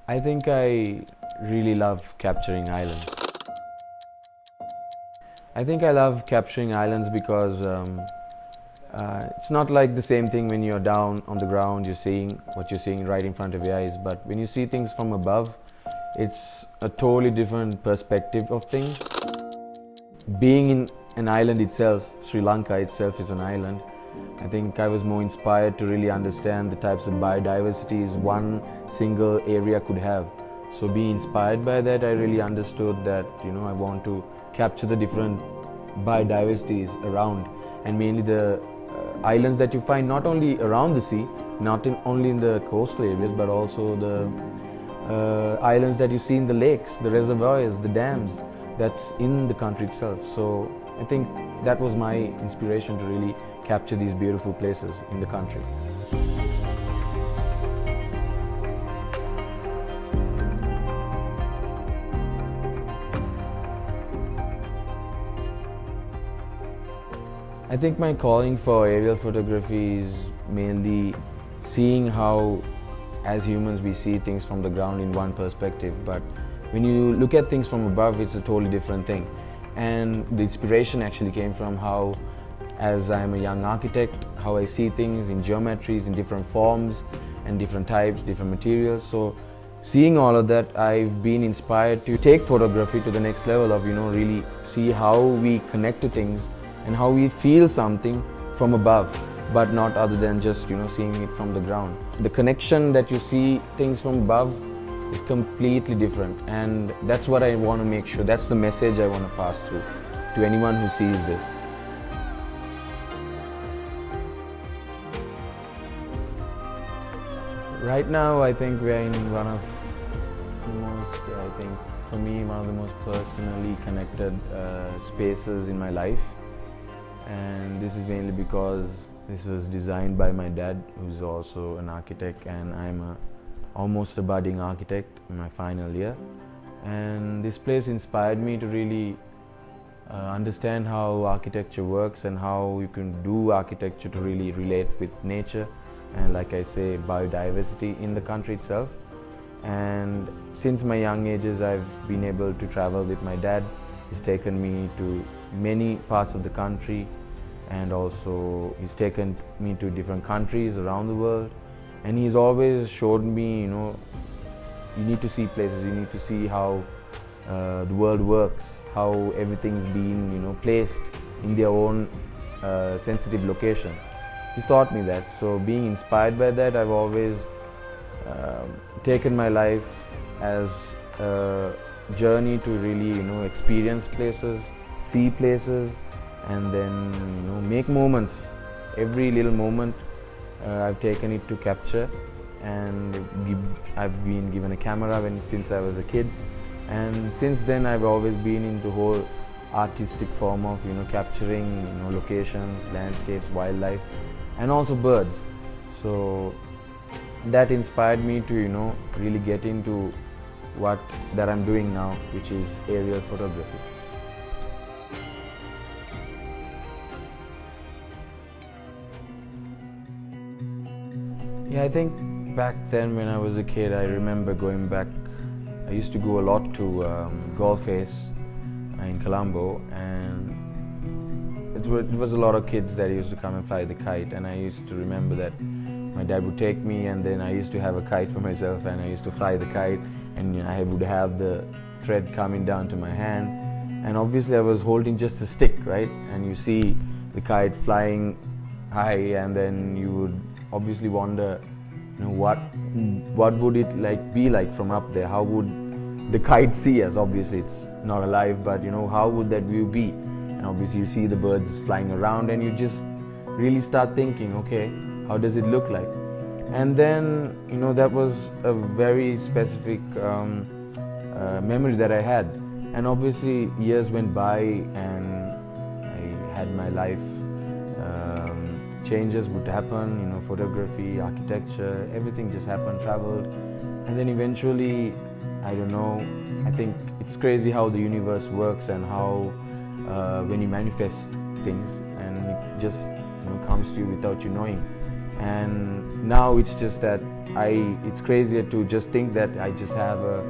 I think I really love capturing islands. I think I love capturing islands because it's not like the same thing when you're down on the ground, you're seeing what you're seeing right in front of your eyes. But when you see things from above, it's a totally different perspective of things. Being in an island itself, Sri Lanka itself is an island. I think I was more inspired to really understand the types of biodiversities one single area could have. So being inspired by that, I really understood that I want to capture the different biodiversities around, and mainly the islands that you find not only around the sea, only in the coastal areas, but also the islands that you see in the lakes, the reservoirs, the dams that's in the country itself. So I think that was my inspiration to really capture these beautiful places in the country. I think my calling for aerial photography is mainly seeing how, as humans, we see things from the ground in one perspective, but when you look at things from above, it's a totally different thing. And the inspiration actually came from how, as I'm a young architect, how I see things in geometries, in different forms and different types, different materials. So seeing all of that, I've been inspired to take photography to the next level of, really see how we connect to things and how we feel something from above, but not other than just, seeing it from the ground. The connection that you see things from above is completely different, and that's what I want to make sure, that's the message I want to pass through to anyone who sees this. Right now, I think we are in one of the most, for me, one of the most personally connected spaces in my life. And this is mainly because this was designed by my dad, who's also an architect, and I'm almost a budding architect in my final year. And this place inspired me to really understand how architecture works and how you can do architecture to really relate with nature and, like I say, biodiversity in the country itself. And since my young ages, I've been able to travel with my dad. He's taken me to many parts of the country, and also he's taken me to different countries around the world, and he's always showed me, you need to see places, you need to see how the world works, how everything's been placed in their own sensitive location. He's taught me that. So being inspired by that, I've always taken my life as a journey to really experience places, see places, and then make moments. Every little moment I've taken it to capture, and I've been given a camera since I was a kid, and since then I've always been into the whole artistic form of capturing locations, landscapes, wildlife, and also birds. So that inspired me to really get into what that I'm doing now, which is aerial photography. Yeah, I think back then when I was a kid, I remember going back. I used to go a lot to Golf Face in Colombo, and it was a lot of kids that used to come and fly the kite, and I used to remember that my dad would take me, and then I used to have a kite for myself, and I used to fly the kite, and I would have the thread coming down to my hand, and obviously I was holding just a stick, right? And you see the kite flying high, and then you would obviously wonder, what would it be like from up there? How would the kite see us? Obviously it's not alive, but how would that view be? And obviously you see the birds flying around, and you just really start thinking, okay, how does it look like? And then that was a very specific memory that I had. And obviously years went by, and I had my life. Changes would happen, photography, architecture, everything just happened, traveled. And then eventually, I don't know, I think it's crazy how the universe works, and how when you manifest things and it just comes to you without you knowing. And Now it's just that it's crazier to just think that I just have a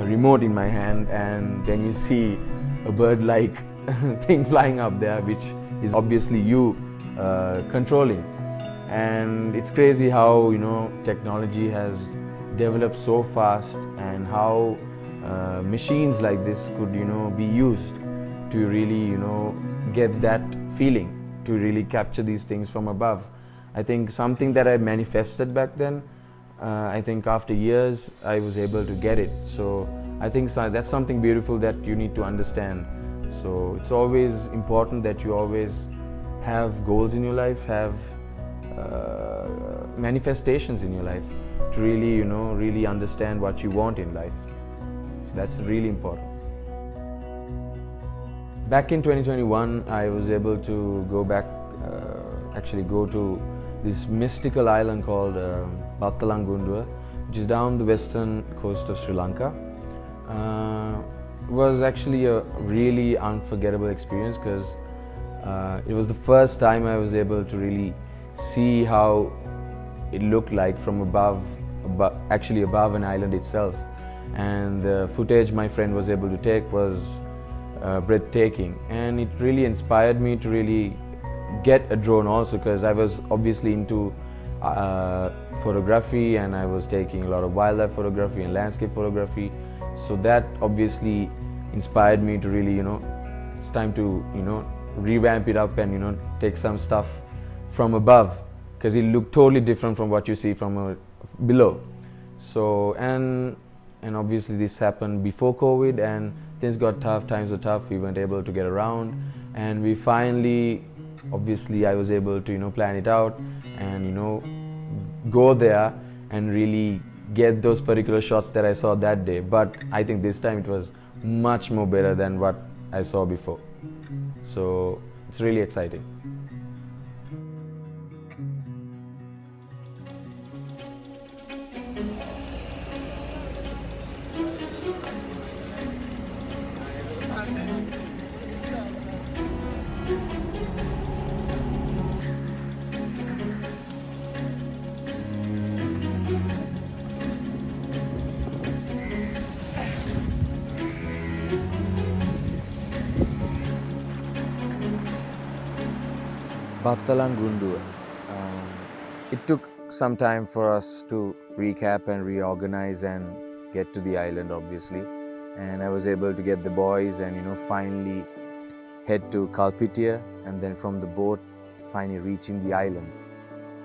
remote in my hand, and then you see a bird-like thing flying up there, which is obviously you controlling. And it's crazy how, you know, technology has developed so fast, and how machines like this could, you know, be used to really, you know, get that feeling, to really capture these things from above. I think something that I manifested back then, I think after years I was able to get it. So I think that's something beautiful that you need to understand. So it's always important that you always have goals in your life, have manifestations in your life, to really, you know, really understand what you want in life. So that's really important. Back in 2021, I was able to go back, actually go to this mystical island called Battalangundua, which is down the western coast of Sri Lanka. It was actually a really unforgettable experience, because it was the first time I was able to really see how it looked like from above, actually above an island itself. And the footage my friend was able to take was breathtaking, and it really inspired me to really get a drone also, because I was obviously into photography, and I was taking a lot of wildlife photography and landscape photography. So that obviously inspired me to really, you know, it's time to, you know, revamp it up and, you know, take some stuff from above, because it looked totally different from what you see from below. So and obviously this happened before COVID, and things got tough, times were tough, we weren't able to get around, and we finally, obviously I was able to, you know, plan it out and, you know, go there and really get those particular shots that I saw that day. But I think this time it was much more better than what I saw before. So it's really exciting. Battalangundua. It took some time for us to recap and reorganize and get to the island, obviously. And I was able to get the boys and, you know, finally head to Kalpitia, and then from the boat finally reaching the island.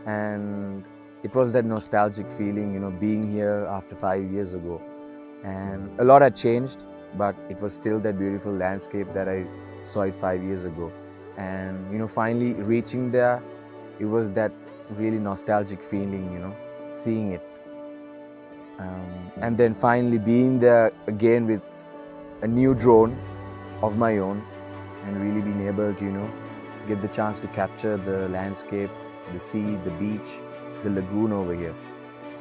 And it was that nostalgic feeling, you know, being here after 5 years ago. And a lot had changed, but it was still that beautiful landscape that I saw it 5 years ago. And, you know, finally reaching there, it was that really nostalgic feeling, you know, seeing it. And then finally being there again with a new drone of my own, and really being able to, you know, get the chance to capture the landscape, the sea, the beach, the lagoon over here.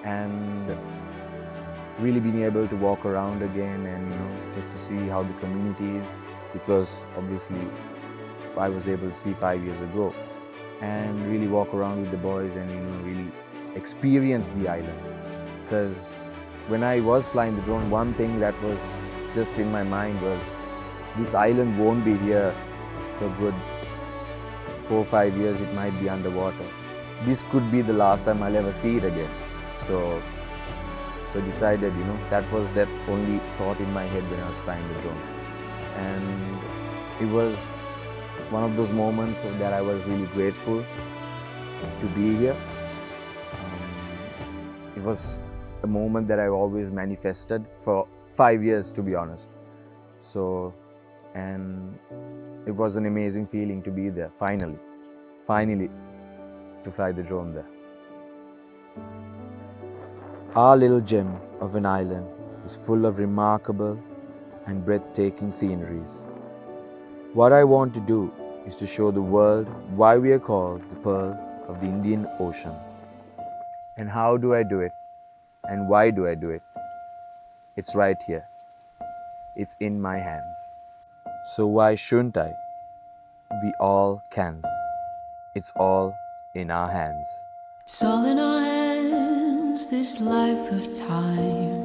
And really being able to walk around again and, you know, just to see how the community is, which was obviously I was able to see 5 years ago, and really walk around with the boys and, you know, really experience the island. Because when I was flying the drone, one thing that was just in my mind was, this island won't be here for a good 4 or 5 years. It might be underwater. This could be the last time I'll ever see it again. So I decided, you know, that was that only thought in my head when I was flying the drone. And it was one of those moments that I was really grateful to be here. It was a moment that I always manifested for 5 years, to be honest. So, and it was an amazing feeling to be there, finally to fly the drone there. Our little gem of an island is full of remarkable and breathtaking sceneries. What I want to do is to show the world why we are called the Pearl of the Indian Ocean. And how do I do it? And why do I do it? It's right here. It's in my hands. So why shouldn't I? We all can. It's all in our hands. It's all in our hands. ends this life of time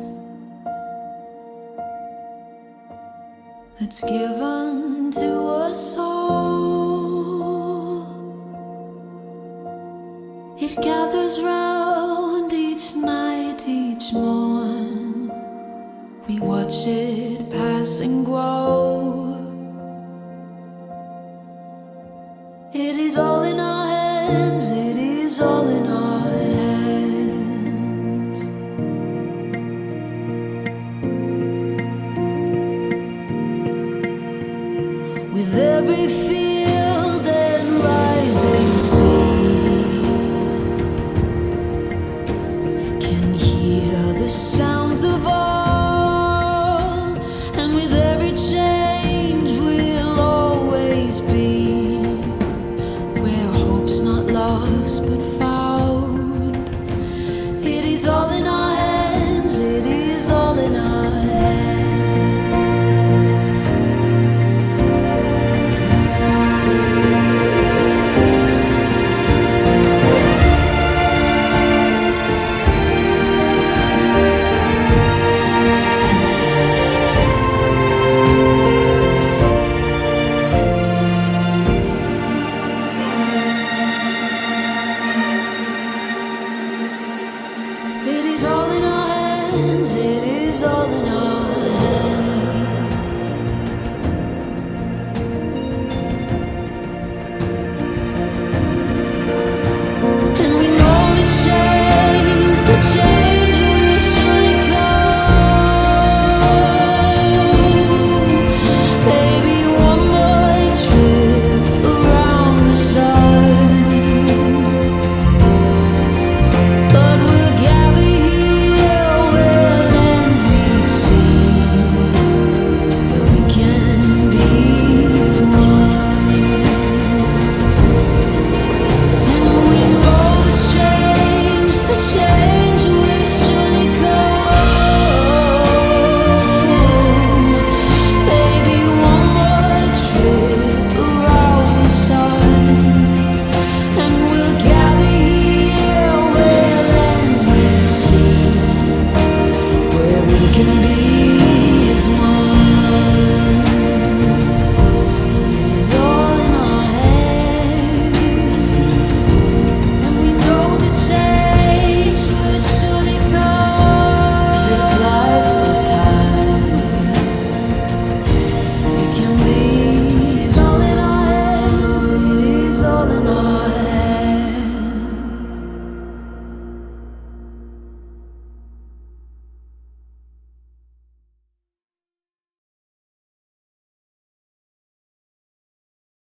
that's given to us all. It gathers round each night, each morn. We watch it pass and grow. It is all in our hands, it is all in our hands. With every field and rising sea, can hear the sounds of all, and with every change we'll always be where hope's not lost but found. It is all in our hands, it is all in our hands. It is all in our hands, it is all in our